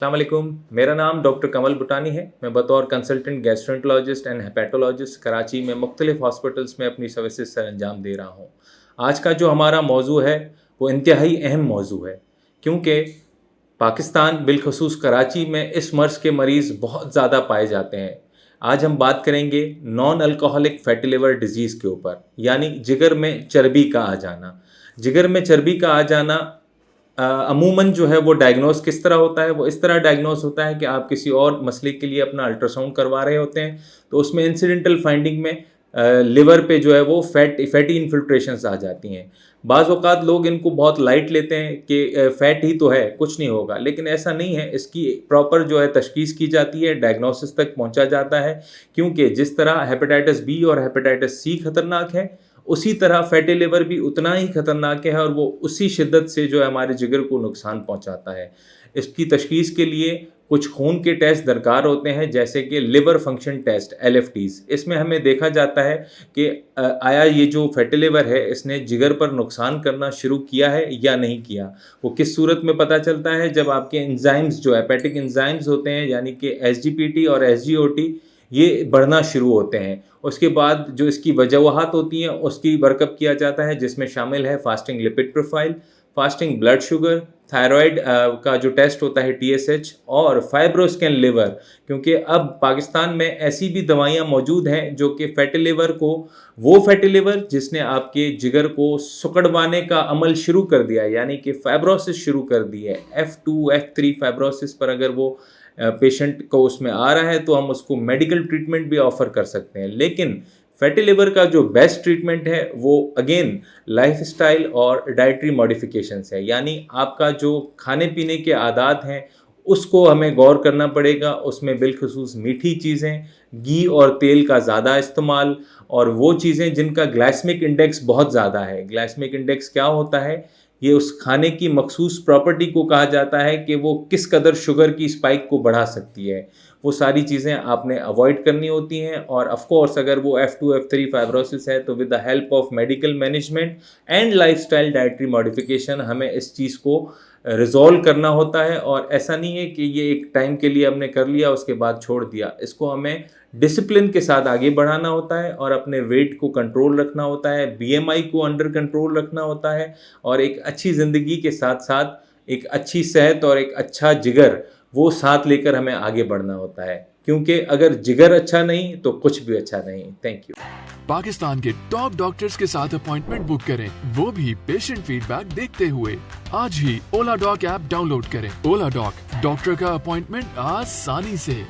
अस्सलाम वालेकुम। मेरा नाम डॉक्टर कमल बुटानी है। मैं बतौर consultant gastroenterologist and hepatologist Karachi में मुख्तलिफ हॉस्पिटल्स में अपनी सर्विसेज सर अंजाम दे रहा हूँ। आज का जो हमारा मौजू है वो इंतहाई अहम मौजू है, क्योंकि पाकिस्तान बिलखसूस कराची में इस मर्ज़ के मरीज़ बहुत ज़्यादा पाए जाते हैं। आज हम बात करेंगे non alcoholic fatty liver disease के ऊपर, यानी जिगर में चर्बी का आ जाना। जिगर में चर्बी का आ जाना अमूमन जो है वो डायग्नोस किस तरह होता है, वो इस तरह डायग्नोस होता है कि आप किसी और मसले के लिए अपना अल्ट्रासाउंड करवा रहे होते हैं, तो उसमें इंसिडेंटल फाइंडिंग में लिवर पे जो है वो फैटी इन्फिल्ट्रेशंस आ जाती हैं। बाज़ औक़ात लोग इनको बहुत लाइट लेते हैं कि फ़ैट ही तो है, कुछ नहीं होगा, लेकिन ऐसा नहीं है। इसकी प्रॉपर जो है तशख़ीस की जाती है, डायग्नोसिस तक पहुंचा जाता है, क्योंकि जिस तरह हेपेटाइटिस बी और हेपेटाइटिस सी ख़तरनाक है, उसी तरह फैटी लिवर भी उतना ही ख़तरनाक है और वो उसी शिद्दत से जो है हमारे जिगर को नुकसान पहुंचाता है। इसकी तशख़ीस के लिए कुछ खून के टेस्ट दरकार होते हैं, जैसे कि लिवर फंक्शन टेस्ट LFTs। इसमें हमें देखा जाता है कि आया ये जो फैटी लिवर है इसने जिगर पर नुकसान करना शुरू किया है या नहीं किया। वो किस सूरत में पता चलता है? जब आपके एंजाइम्स जो हेपेटिक एंजाइम्स होते हैं, यानी कि SGPT और SGOT, ये बढ़ना शुरू होते हैं। उसके बाद जो इसकी वजूहात होती हैं उसकी वर्कअप किया जाता है, जिसमें शामिल है fasting lipid profile, fasting blood sugar, thyroid का जो टेस्ट होता है TSH, और फाइब्रोस्कैन लिवर, क्योंकि अब पाकिस्तान में ऐसी भी दवाइयाँ मौजूद हैं जो कि फैटी लिवर को, वो फैटी लिवर जिसने आपके जिगर को सुकड़वाने का अमल शुरू कर दिया है, यानी कि फाइब्रोसिस शुरू कर दी है, F2 F3 फाइब्रोसिस पर अगर वो पेशेंट को उसमें आ रहा है तो हम उसको मेडिकल ट्रीटमेंट भी ऑफ़र कर सकते हैं। लेकिन फैटी लिवर का जो बेस्ट ट्रीटमेंट है वो अगेन लाइफस्टाइल और डाइटरी मॉडिफिकेशंस है, यानी आपका जो खाने पीने के आदात हैं उसको हमें गौर करना पड़ेगा। उसमें बिलखसूस मीठी चीज़ें, घी और तेल का ज़्यादा इस्तेमाल, और वो चीज़ें जिनका ग्लाइसेमिक इंडेक्स बहुत ज़्यादा है। ग्लाइसेमिक इंडेक्स क्या होता है? ये उस खाने की मखसूस प्रॉपर्टी को कहा जाता है कि वो किस कदर शुगर की स्पाइक को बढ़ा सकती है। वो सारी चीज़ें आपने अवॉइड करनी होती हैं, और ऑफ कोर्स अगर वो F2 F3 फाइब्रोसिस है तो with the help of medical management and lifestyle dietary modification हमें इस चीज़ को रिजॉल्व करना होता है। और ऐसा नहीं है कि ये एक टाइम के लिए हमने कर लिया उसके बाद छोड़ दिया। इसको हमें डिसिप्लिन के साथ आगे बढ़ाना होता है और अपने वेट को कंट्रोल रखना होता है, BMI को अंडर कंट्रोल रखना होता है, और एक अच्छी ज़िंदगी के साथ साथ एक अच्छी सेहत और एक अच्छा जिगर वो साथ लेकर हमें आगे बढ़ना होता है, क्योंकि अगर जिगर अच्छा नहीं तो कुछ भी अच्छा नहीं। Thank you. पाकिस्तान के टॉप डॉक्टर्स के साथ अपॉइंटमेंट बुक करें, वो भी पेशेंट फीडबैक देखते हुए। आज ही ओला डॉक ऐप डाउनलोड करें। ओला डॉक, डॉक्टर का अपॉइंटमेंट आसानी से।